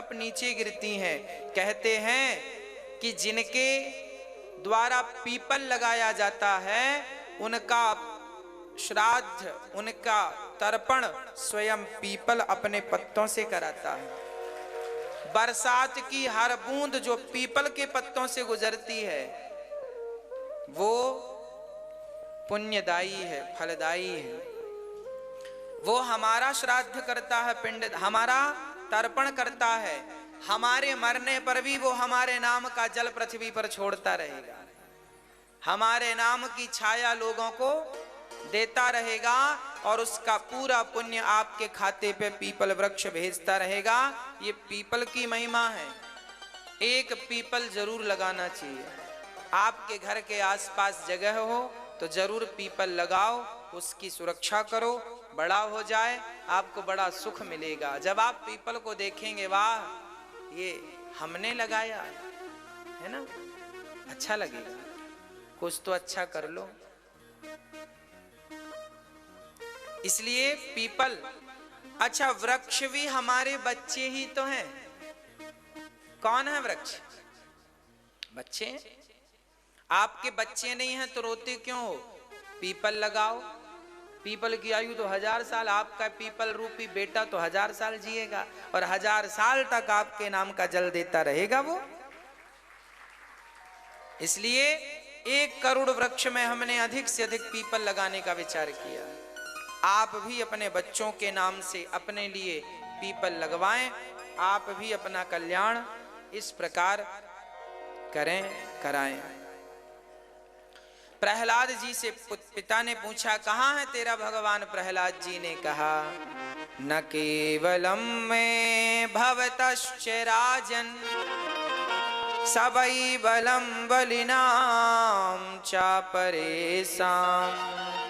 टप नीचे गिरती हैं। कहते हैं कि जिनके द्वारा पीपल लगाया जाता है उनका श्राद्ध, उनका तर्पण स्वयं पीपल अपने पत्तों से कराता है। बरसात की हर बूंद जो पीपल के पत्तों से गुजरती है वो पुण्यदायी है, फलदायी है। वो हमारा श्राद्ध करता है, पिंड हमारा तर्पण करता है। हमारे मरने पर भी वो हमारे नाम का जल पृथ्वी पर छोड़ता रहेगा, हमारे नाम की छाया लोगों को देता रहेगा और उसका पूरा पुण्य आपके खाते पे पीपल वृक्ष भेजता रहेगा। ये पीपल की महिमा है। एक पीपल जरूर लगाना चाहिए। आपके घर के आसपास जगह हो तो जरूर पीपल लगाओ, उसकी सुरक्षा करो, बड़ा हो जाए, आपको बड़ा सुख मिलेगा। जब आप पीपल को देखेंगे, वाह ये हमने लगाया है ना, अच्छा लगेगा। कुछ तो अच्छा कर लो। इसलिए पीपल, अच्छा वृक्ष भी हमारे बच्चे ही तो हैं। कौन है वृक्ष? बच्चे। आपके बच्चे नहीं हैं तो रोते क्यों हो? पीपल लगाओ। पीपल की आयु तो 1000 साल, आपका पीपल रूपी बेटा तो 1000 साल जिएगा और 1000 साल तक आपके नाम का जल देता रहेगा वो। इसलिए 1 करोड़ वृक्ष में हमने अधिक से अधिक पीपल लगाने का विचार किया। आप भी अपने बच्चों के नाम से अपने लिए पीपल लगवाएं। आप भी अपना कल्याण इस प्रकार करें, कराएं। प्रहलाद जी से पिता ने पूछा, कहाँ है तेरा भगवान? प्रहलाद जी ने कहा, न केवलम में भवतश्च राजन सबई बलम बलिनाम चापरेसाम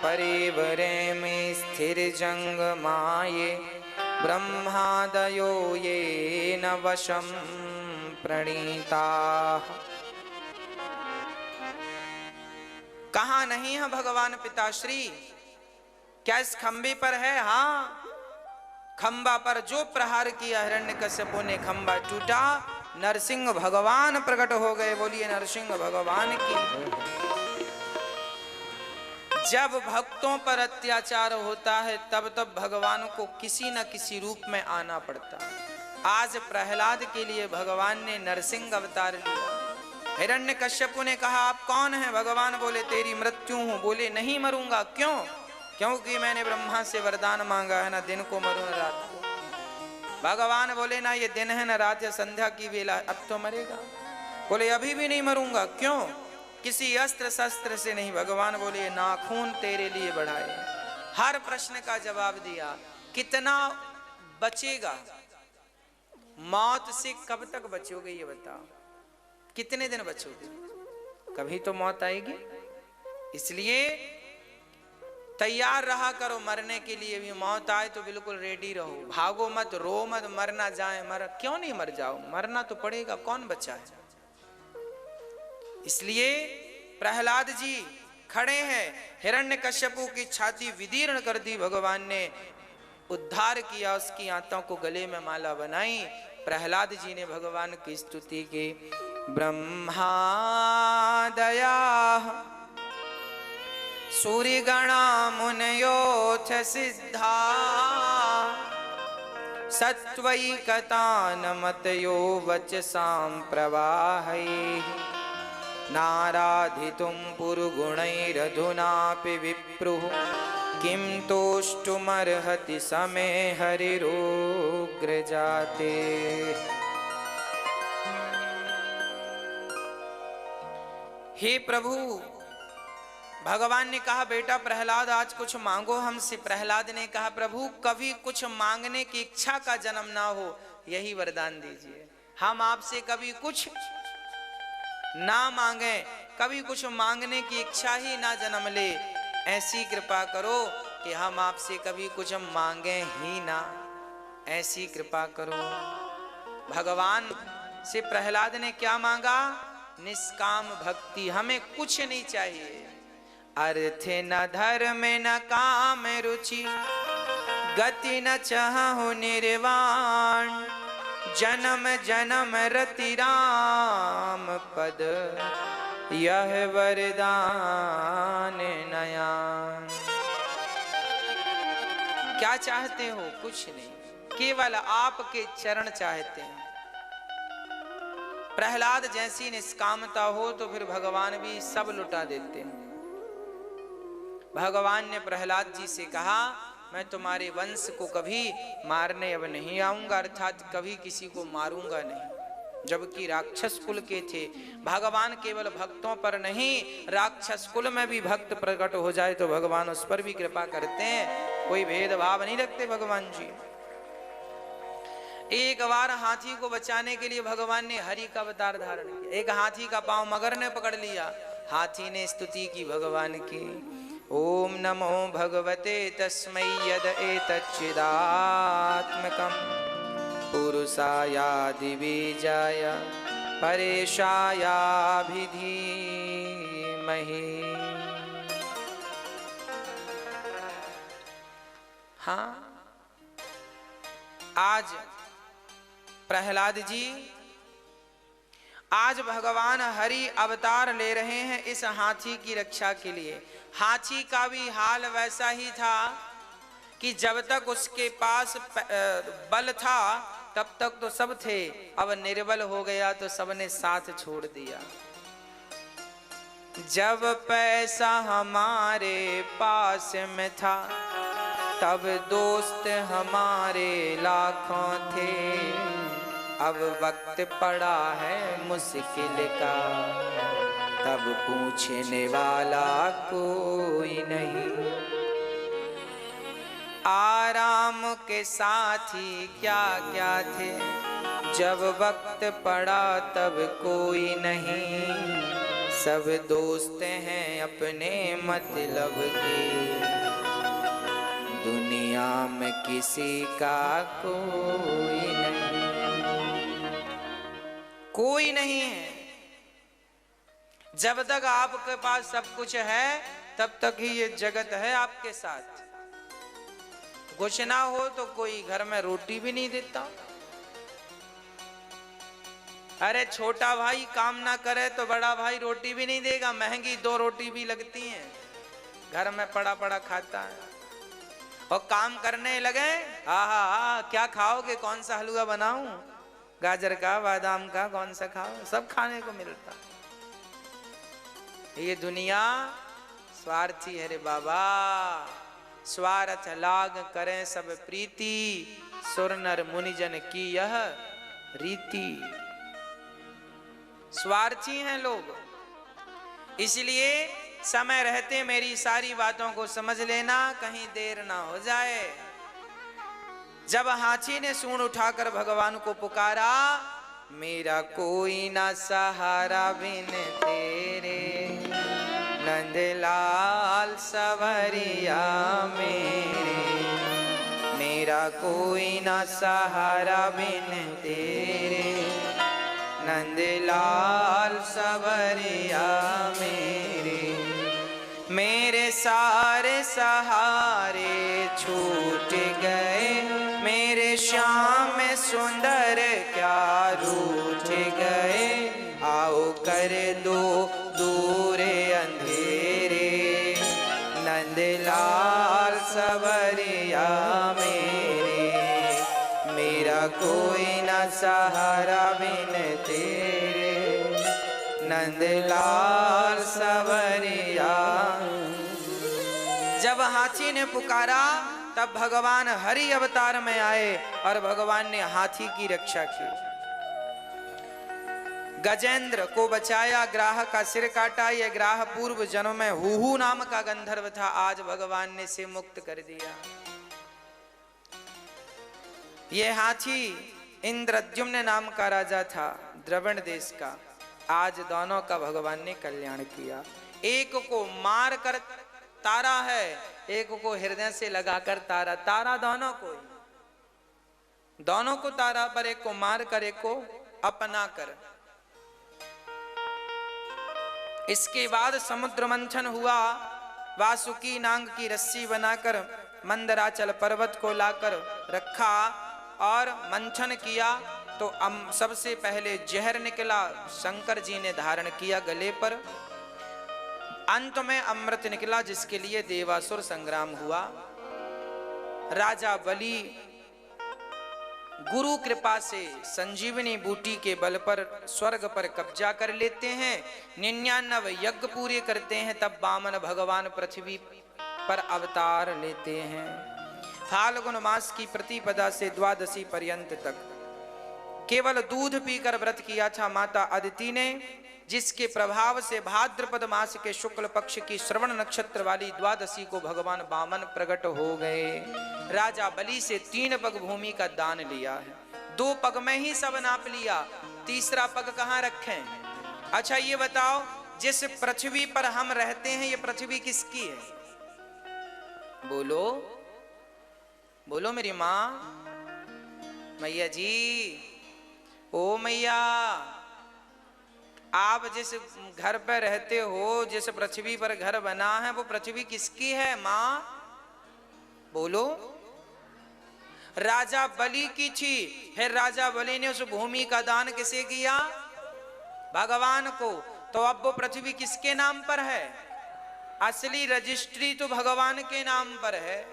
परिवरे में स्थिर जंग माये ब्रह्मादयो ये न वशम प्रणीता। कहाँ नहीं है भगवान पिताश्री? क्या इस खंबे पर है? हाँ, खंबा पर जो प्रहार किया हिरण्यकश्यपु ने खंबा टूटा, नरसिंह भगवान प्रकट हो गए। बोलिए नरसिंह भगवान की। जब भक्तों पर अत्याचार होता है तब तब भगवान को किसी न किसी रूप में आना पड़ता है। आज प्रहलाद के लिए भगवान ने नरसिंह अवतार लिया। हिरण्यकश्यपु ने कहा, आप कौन हैं? भगवान बोले, तेरी मृत्यु हूं। बोले, नहीं मरूंगा। क्यों? क्योंकि मैंने ब्रह्मा से वरदान मांगा है, ना दिन को मरूं न रात को। भगवान बोले, ना ये दिन है ना रात है, संध्या की वेला, अब तो मरेगा। बोले, अभी भी नहीं मरूंगा। क्यों? किसी अस्त्र शस्त्र से नहीं। भगवान बोले, नाखून तेरे लिए बढ़ाए। हर प्रश्न का जवाब दिया। कितना बचेगा? मौत से कब तक बचोगे ये बताओ? कितने दिन बचोगे? कभी तो मौत आएगी। इसलिए तैयार रहा करो मरने के लिए भी। मौत आए तो बिल्कुल रेडी रहो, भागो मत, रो मत, मर ना जाए। क्यों नहीं मर जाओ? मरना तो पड़ेगा, कौन बचा है? इसलिए प्रहलाद जी खड़े हैं। हिरण्यकश्यपु की छाती विदीर्ण कर दी भगवान ने, उद्धार किया, उसकी आंतों को गले में माला बनाई। प्रहलाद जी ने भगवान की स्तुति की। ब्रह्मा दया सूर्यगणा मुनयोथ सिद्धा सत्वैकतानमतयो वचसां प्रवाहैः नाराधितुं पुरुगुणैरधुनापि विप्रुः किं तोष्टुमर्हति समे हरिरुग्रजाते। हे प्रभु, भगवान ने कहा, बेटा प्रहलाद आज कुछ मांगो हमसे। प्रहलाद ने कहा, प्रभु कभी कुछ मांगने की इच्छा का जन्म ना हो, यही वरदान दीजिए। हम आपसे कभी कुछ ना मांगे, कभी कुछ मांगने की इच्छा ही ना जन्म ले, ऐसी कृपा करो कि हम आपसे कभी कुछ मांगे ही ना, ऐसी कृपा करो। भगवान से प्रहलाद ने क्या मांगा? निष्काम भक्ति। हमें कुछ नहीं चाहिए। अर्थ न धर्म न काम रुचि गति न चाहु निर्वाण जन्म जन्म रति राम पद, यह वरदान नया। क्या चाहते हो? कुछ नहीं, केवल आपके चरण चाहते हैं। प्रहलाद जैसी निष्कामता हो तो फिर भगवान भी सब लुटा देते हैं। भगवान ने प्रहलाद जी से कहा, मैं तुम्हारे वंश को कभी मारने अब नहीं आऊंगा, अर्थात कभी किसी को मारूंगा नहीं। जबकि राक्षस कुल के थे। भगवान केवल भक्तों पर नहीं, राक्षस कुल में भी भक्त प्रकट हो जाए तो भगवान उस पर भी कृपा करते हैं, कोई भेदभाव नहीं रखते भगवान जी। एक बार हाथी को बचाने के लिए भगवान ने हरि का अवतार धारण किया। एक हाथी का पांव मगर ने पकड़ लिया। हाथी ने स्तुति की भगवान की, ओम नमो भगवते तस्मै यद एतच्चिदात्मकं पुरुषायादि बीजाय परेशायाभिधीमहि। हाँ, आज प्रहलाद जी, आज भगवान हरि अवतार ले रहे हैं इस हाथी की रक्षा के लिए। हाथी का भी हाल वैसा ही था कि जब तक उसके पास बल था तब तक तो सब थे, अब निर्बल हो गया तो सबने साथ छोड़ दिया। जब पैसा हमारे पास में था तब दोस्त हमारे लाखों थे, अब वक्त पड़ा है मुश्किल का तब पूछने वाला कोई नहीं। आराम के साथी क्या क्या थे, जब वक्त पड़ा तब कोई नहीं, सब दोस्त हैं अपने मतलब के, दुनिया में किसी का कोई नहीं, कोई नहीं है। जब तक आपके पास सब कुछ है तब तक ही ये जगत है आपके साथ। कुछ ना हो तो कोई घर में रोटी भी नहीं देता। अरे छोटा भाई काम ना करे तो बड़ा भाई रोटी भी नहीं देगा, महंगी 2 रोटी भी लगती हैं, घर में पड़ा पड़ा खाता है। और काम करने लगे, हा क्या खाओगे, कौन सा हलवा बनाऊं, गाजर का, बादाम का, कौन सा खाओ, सब खाने को मिलता। ये दुनिया स्वार्थी है रे बाबा, स्वार्थ लाग करें सब प्रीति, सुर नर मुनिजन की यह रीति। स्वार्थी हैं लोग, इसलिए समय रहते मेरी सारी बातों को समझ लेना, कहीं देर ना हो जाए। जब हाथी ने सूंड उठाकर भगवान को पुकारा, मेरा कोई ना सहारा बिन तेरे, नंदलाल सवरिया मेरे, मेरा कोई ना सहारा बिन तेरे, नंदलाल सवरिया मेरे, मेरे सारे सहारे छूट गए, मेरे श्याम सुंदर क्या रूठ गए, आओ कर दो दूर अंधेरे, नंदलाल सवरिया मेरे, मेरा कोई ना सहारा बिन तेरे, नंदलाल सवरिया। जब हाथी ने पुकारा तब भगवान हरि अवतार में आए और भगवान ने हाथी की रक्षा की, गजेंद्र को बचाया, ग्राह का सिर काटा। यह ग्राह पूर्व जन्म में हुहू नाम का गंधर्व था, आज भगवान ने इसे मुक्त कर दिया। यह हाथी इंद्रद्युम्न नाम का राजा था, द्रविड़ देश का। आज दोनों का भगवान ने कल्याण किया। एक को मार कर तारा है, एक को हृदय से लगाकर तारा, तारा दोनों को तारा, पर एक को मार कर एक को अपना कर। इसके बाद समुद्र मंथन हुआ, वासुकी नांग की रस्सी बनाकर मंदराचल पर्वत को लाकर रखा और मंथन किया। तो सबसे पहले जहर निकला, शंकर जी ने धारण किया गले पर। अंत में अमृत निकला, जिसके लिए देवासुर संग्राम हुआ। राजा बलि गुरु कृपा से संजीवनी बूटी के बल पर स्वर्ग पर कब्जा कर लेते हैं, 99 यज्ञ पूरे करते हैं, तब वामन भगवान पृथ्वी पर अवतार लेते हैं। फाल्गुन मास की प्रतिपदा से द्वादशी पर्यंत तक केवल दूध पीकर व्रत किया था माता अदिति ने, जिसके प्रभाव से भाद्रपद मास के शुक्ल पक्ष की श्रवण नक्षत्र वाली द्वादशी को भगवान वामन प्रकट हो गए। राजा बलि से 3 पग भूमि का दान लिया है, 2 पग में ही सब नाप लिया, तीसरा पग कहाँ रखें? अच्छा ये बताओ, जिस पृथ्वी पर हम रहते हैं, ये पृथ्वी किसकी है? बोलो बोलो मेरी माँ, मैया जी, ओ मैया, आप जिस घर पर रहते हो, जिस पृथ्वी पर घर बना है, वो पृथ्वी किसकी है माँ? बोलो। राजा बलि की थी, फिर राजा बलि ने उस भूमि का दान किसे किया? भगवान को। तो अब वो पृथ्वी किसके नाम पर है? असली रजिस्ट्री तो भगवान के नाम पर है।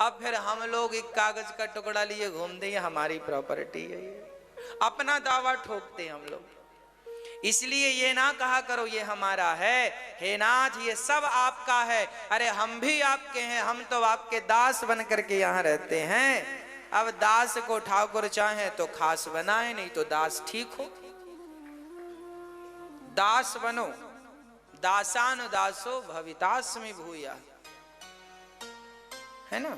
अब फिर हम लोग एक कागज का टुकड़ा लिए घूमते हैं, हमारी प्रॉपर्टी है, ये अपना दावा ठोकते हैं हम लोग। इसलिए ये ना कहा करो ये हमारा है, हे नाथ ये सब आपका है। अरे हम भी आपके हैं, हम तो आपके दास बन करके यहाँ रहते हैं। अब दास को ठाकुर चाहे तो खास बनाए, नहीं तो दास ठीक हो। दास बनो, दासानुदासो भवितास्मि भूया, है ना।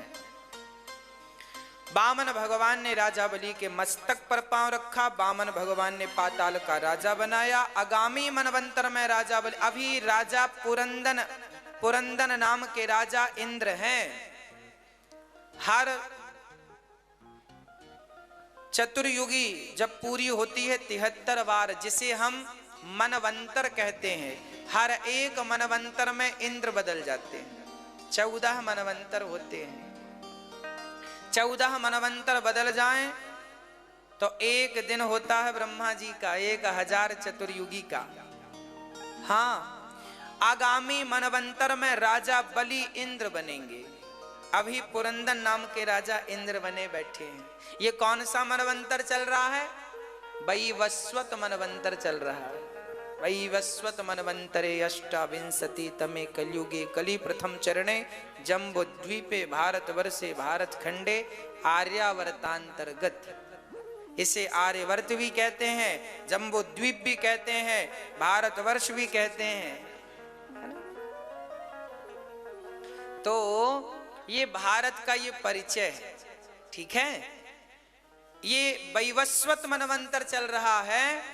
वामन भगवान ने राजा बलि के मस्तक पर पांव रखा, वामन भगवान ने पाताल का राजा बनाया। आगामी मनवंतर में राजा बलि, अभी राजा पुरंदन नाम के राजा इंद्र हैं। हर चतुर्युगी जब पूरी होती है 73 बार, जिसे हम मनवंतर कहते हैं, हर एक मनवंतर में इंद्र बदल जाते हैं। 14 मनवंतर होते हैं। 14 मनवंतर बदल जाएं तो एक दिन होता है ब्रह्मा जी का, 1000 चतुर्युगी का। हाँ, आगामी मनवंतर में राजा बलि इंद्र बनेंगे। अभी पुरंदन नाम के राजा इंद्र बने बैठे हैं। ये कौन सा मनवंतर चल रहा है? वैवस्वत मनवंतर चल रहा है। वैवस्वत मनवंतरे अष्टाविंशति तमे कलयुगे कलि प्रथम चरणे जम्बो द्वीपे भारतवर्षे भारत खंडे आर्यावर्तांतर्गत। इसे आर्यवर्त भी कहते हैं, जम्बो द्वीप भी कहते हैं, भारतवर्ष भी कहते हैं। तो ये भारत का ये परिचय है, ठीक है। ये वैवस्वत मनवंतर चल रहा है।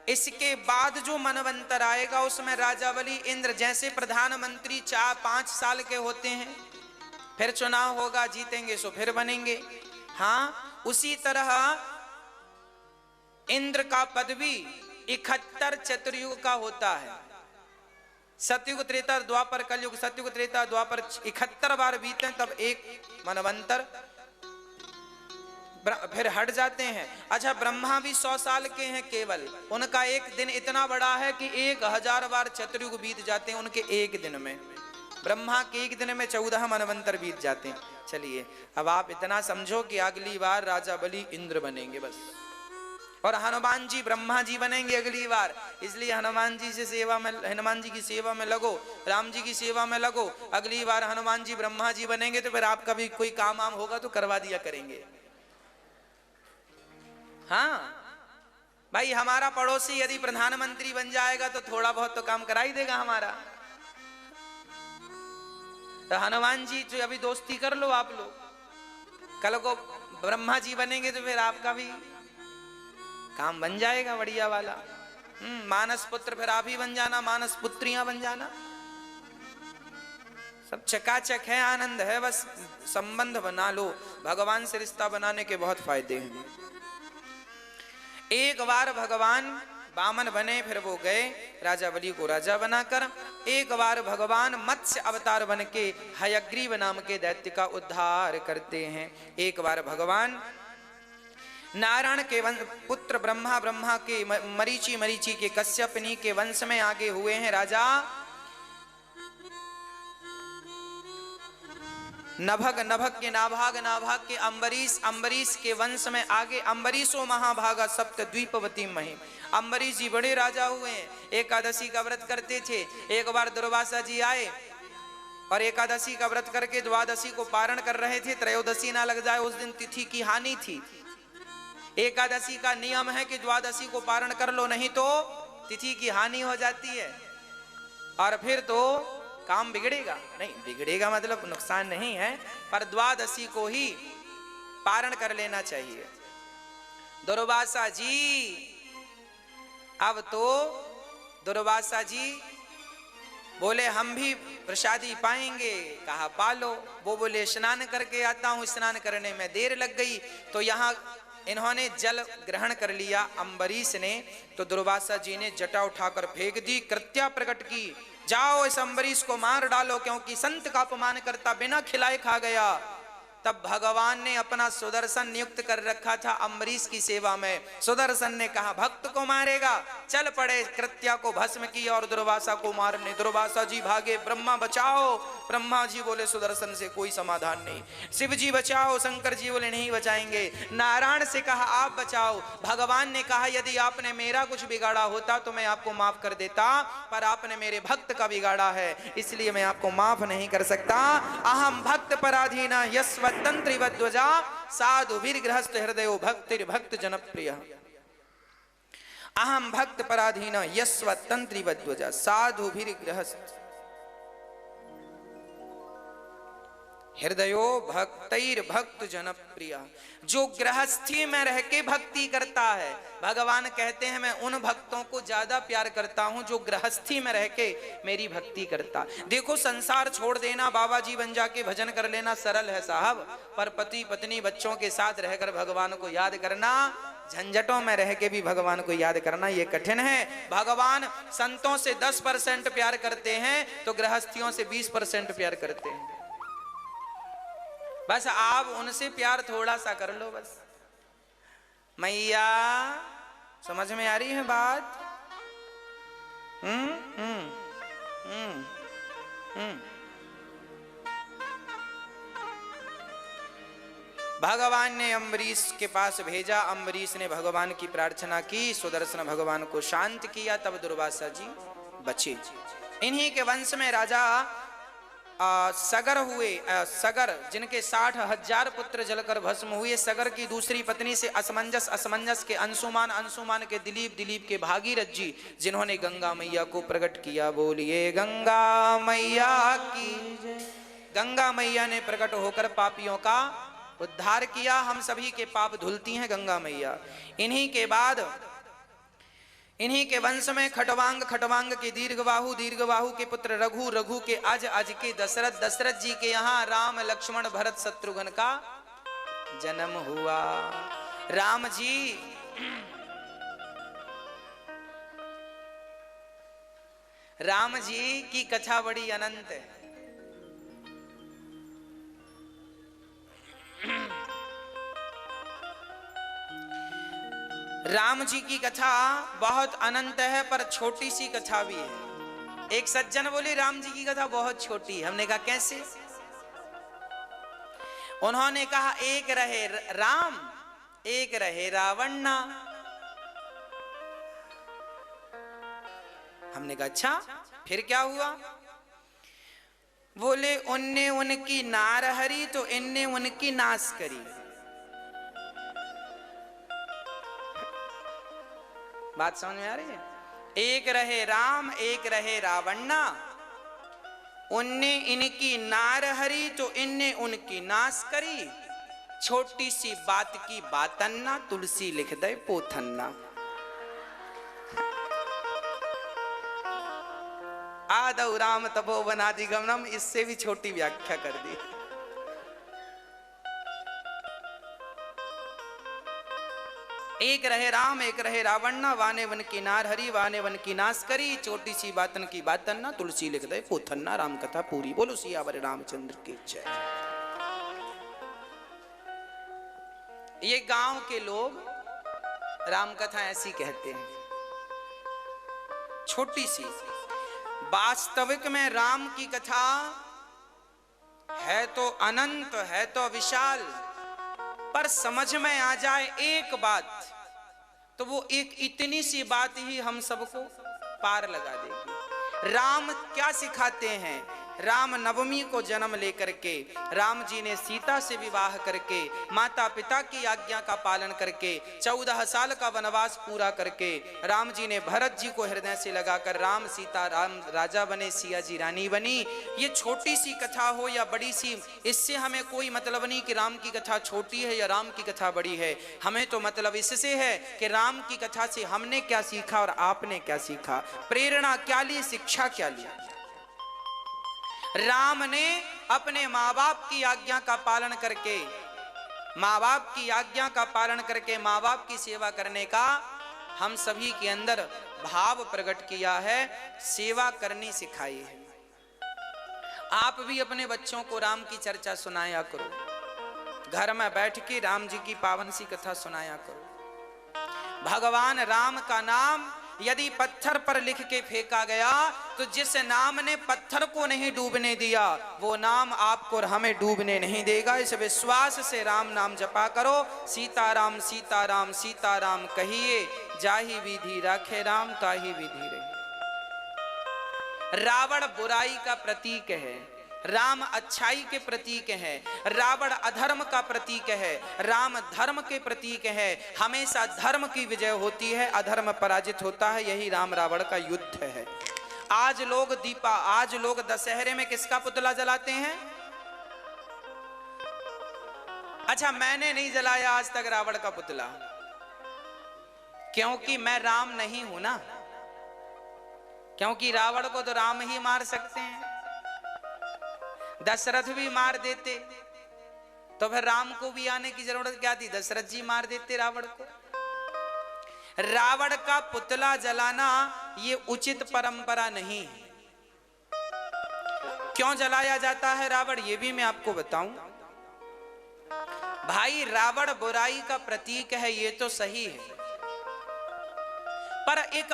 इसके बाद जो मनवंतर आएगा उसमें राजा बलि इंद्र जैसे प्रधानमंत्री 4-5 साल के होते हैं, फिर चुनाव होगा, जीतेंगे सो फिर बनेंगे। हाँ, उसी तरह इंद्र का पद भी 71 चतुर्युग का होता है। सतयुग त्रेता द्वापर कलयुग, सतयुग त्रेता द्वापर 71 बार बीते तब एक मनवंतर, फिर हट जाते हैं। अच्छा, ब्रह्मा भी 100 साल के हैं केवल, उनका एक दिन इतना बड़ा है कि 1000 बार चतुर्युग बीत जाते हैं उनके एक दिन में। ब्रह्मा के एक दिन में 14 मनवंतर बीत जाते हैं। चलिए, अब आप इतना समझो कि अगली बार राजा बलि इंद्र बनेंगे बस, और हनुमान जी ब्रह्मा जी बनेंगे अगली बार। इसलिए हनुमान जी की सेवा में लगो, राम जी की सेवा में लगो। अगली बार हनुमान जी ब्रह्मा जी बनेंगे तो फिर आपका भी कोई काम आम होगा तो करवा दिया करेंगे। हाँ भाई, हमारा पड़ोसी यदि प्रधानमंत्री बन जाएगा तो थोड़ा बहुत तो काम करा ही देगा हमारा। तो हनुमान जी जो अभी दोस्ती कर लो आप लोग, कल को ब्रह्मा जी बनेंगे तो फिर आपका भी काम बन जाएगा बढ़िया वाला। मानस पुत्र फिर आप ही बन जाना, मानस पुत्रियां बन जाना, सब चकाचक है, आनंद है। बस संबंध बना लो, भगवान से रिश्ता बनाने के बहुत फायदे हैं। एक बार भगवान वामन बने, फिर वो गए राजा बलि को राजा बनाकर। एक बार भगवान मत्स्य अवतार बन के हयग्रीव नाम के दैत्य का उद्धार करते हैं। एक बार भगवान नारायण के पुत्र ब्रह्मा, ब्रह्मा के मरीचि, मरीचि के कश्यप, इन्हीं के वंश में आगे हुए हैं राजा नभग, नभग के नाभाग, नाभाग के अम्बरीश, अम्बरीश के वंश में आगे अम्बरीशो महाभागा सप्त द्वीपवती महिम। अम्बरीश जी बड़े राजा हुए हैं, एकादशी का व्रत करते थे। एक बार दुर्वासा जी आए और एकादशी का व्रत करके द्वादशी को पारण कर रहे थे, त्रयोदशी ना लग जाए, उस दिन तिथि की हानि थी। एकादशी का नियम है कि द्वादशी को पारण कर लो, नहीं तो तिथि की हानि हो जाती है और फिर तो काम बिगड़ेगा। नहीं बिगड़ेगा मतलब नुकसान नहीं है, पर द्वादशी को ही पारण कर लेना चाहिए। दुर्वासा जी, अब तो दुर्वासा जी बोले हम भी प्रसादी पाएंगे। कहा पालो। वो बोले स्नान करके आता हूं, स्नान करने में देर लग गई। तो यहाँ इन्होंने जल ग्रहण कर लिया अम्बरीश ने, तो दुर्वासा जी ने जटा उठाकर फेंक दी, कृत्या प्रकट की, जाओ इस अम्बरीश को मार डालो, क्योंकि संत का अपमान करता, बिना खिलाए खा गया। तब भगवान ने अपना सुदर्शन नियुक्त कर रखा था अम्बरीश की सेवा में। सुदर्शन ने कहा भक्त को मारेगा, चल पड़े, कृत्या को भस्म किया और दुर्वासा को मारने। दुर्वासा जी भागे, ब्रह्मा बचाओ। ब्रह्मा जी बोले सुदर्शन से कोई समाधान नहीं। शिव जी बचाओ, शंकर जी बोले नहीं बचाएंगे। नारायण से कहा आप बचाओ। भगवान ने कहा यदि आपने मेरा कुछ बिगाड़ा होता तो मैं आपको माफ कर देता, पर आपने मेरे भक्त का बिगाड़ा है, इसलिए मैं आपको माफ नहीं कर सकता। अहम भक्त पराधीन यस्वतंत्रिवध्वजा साधुभिर्गृहस्थ हृदयो भक्तिर्भक्त जनप्रिय। अहम भक्त पराधीन यस्वतंत्रिवध्वजा साधुभिर्गृहस्थ हृदयो भक्तिर्भक्त जनप्रिय। जो गृहस्थी में रह के भक्ति करता है, भगवान कहते हैं मैं उन भक्तों को ज्यादा प्यार करता हूं जो गृहस्थी में रह के मेरी भक्ति करता। देखो संसार छोड़ देना, बाबा जी बन जाके भजन कर लेना सरल है साहब, पर पति पत्नी बच्चों के साथ रहकर भगवान को याद करना, झंझटों में रह के भी भगवान को याद करना ये कठिन है। भगवान संतों से 10% प्यार करते हैं तो गृहस्थियों से 20% प्यार करते हैं। बस आप उनसे प्यार थोड़ा सा कर लो बस। मैया समझ में आ रही है बात? भगवान ने अम्बरीश के पास भेजा, अम्बरीश ने भगवान की प्रार्थना की, सुदर्शन भगवान को शांत किया, तब दुर्वासा जी बचे। इन्हीं के वंश में राजा सगर हुए। सगर जिनके 60,000 पुत्र जलकर भस्म हुए। सगर की दूसरी पत्नी से असमंजस, असमंजस के अंशुमान, अंशुमान के दिलीप, दिलीप के भागीरथ जी, जिन्होंने गंगा मैया को प्रकट किया। बोलिए गंगा मैया की जय। गंगा मैया ने प्रकट होकर पापियों का उद्धार किया। हम सभी के पाप धुलती हैं गंगा मैया। इन्हीं के बाद इन्हीं के वंश में खटवांग, खटवांग के दीर्घबाहु, दीर्घबाहु के पुत्र रघु, रघु के अज, अज के दशरथ, दशरथ जी के यहाँ राम लक्ष्मण भरत शत्रुघ्न का जन्म हुआ। राम जी राम जी की कथा बड़ी अनंत है। राम जी की कथा बहुत अनंत है, पर छोटी सी कथा भी है। एक सज्जन बोले राम जी की कथा बहुत छोटी। हमने कहा कैसे? उन्होंने कहा एक रहे राम, एक रहे रावण। हमने कहा अच्छा फिर क्या हुआ? बोले उनने उनकी नार हरी तो इनने उनकी नाश करी। बात समझ में आ रही है? एक रहे राम, एक रहे रावण। उनने इनकी नार हरी तो इनने उनकी नाश करी। छोटी सी बात की बातन्ना, तुलसी लिख दे पोथन्ना। आदौ राम तपोवनादि गमनम, इससे भी छोटी व्याख्या कर दी। एक रहे राम, एक रहे रावण। वाने वन की नार हरी, वाने वन की नाश करी। छोटी सी बातन की बातन्ना, तुलसी लिख दे पोथन्ना। राम कथा पूरी। बोलो सियावर रामचंद्र की जय। ये गांव के लोग राम कथा ऐसी कहते हैं, छोटी सी। वास्तविक में राम की कथा है तो अनंत, है तो विशाल, पर समझ में आ जाए एक बात, तो वो एक इतनी सी बात ही हम सबको पार लगा देगी। राम क्या सिखाते हैं? राम नवमी को जन्म लेकर के, राम जी ने सीता से विवाह करके, माता पिता की आज्ञा का पालन करके, 14 साल का वनवास पूरा करके, राम जी ने भरत जी को हृदय से लगाकर राम सीता राम राजा बने, सिया जी रानी बनी। ये छोटी सी कथा हो या बड़ी सी, इससे हमें कोई मतलब नहीं कि राम की कथा छोटी है या राम की कथा बड़ी है। हमें तो मतलब इससे है कि राम की कथा से हमने क्या सीखा और आपने क्या सीखा, प्रेरणा क्या ली, शिक्षा क्या ली। राम ने अपने माँ बाप की आज्ञा का पालन करके, माँ बाप की आज्ञा का पालन करके माँ बाप की सेवा करने का हम सभी के अंदर भाव प्रकट किया है, सेवा करनी सिखाई है। आप भी अपने बच्चों को राम की चर्चा सुनाया करो, घर में बैठ के राम जी की पावन सी कथा सुनाया करो। भगवान राम का नाम यदि पत्थर पर लिख के फेंका गया तो जिस नाम ने पत्थर को नहीं डूबने दिया, वो नाम आपको और हमें डूबने नहीं देगा। इस विश्वास से राम नाम जपा करो। सीताराम सीताराम सीताराम कहिए, जाहि विधि राखे राम ताहि विधि रही। रावण बुराई का प्रतीक है, राम अच्छाई के प्रतीक है, रावण अधर्म का प्रतीक है, राम धर्म के प्रतीक है। हमेशा धर्म की विजय होती है, अधर्म पराजित होता है। यही राम रावण का युद्ध है। आज लोग दशहरे में किसका पुतला जलाते हैं? अच्छा, मैंने नहीं जलाया आज तक रावण का पुतला, क्योंकि मैं राम नहीं हूं ना। क्योंकि रावण को तो राम ही मार सकते हैं, दशरथ भी मार देते, तो फिर राम को भी आने की जरूरत क्या थी? दशरथ जी मार देते रावण को। रावण का पुतला जलाना ये उचित परंपरा नहीं है। क्यों जलाया जाता है रावण, ये भी मैं आपको बताऊं। भाई, रावण बुराई का प्रतीक है, ये तो सही है, पर एक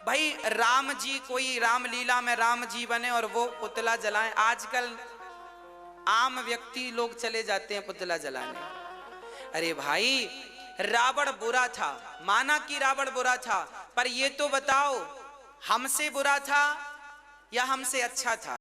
भाई राम जी, कोई रामलीला में राम जी बने और वो पुतला जलाएं। आजकल आम व्यक्ति लोग चले जाते हैं पुतला जलाने। अरे भाई, रावण बुरा था, माना कि रावण बुरा था, पर ये तो बताओ हमसे बुरा था या हमसे अच्छा था?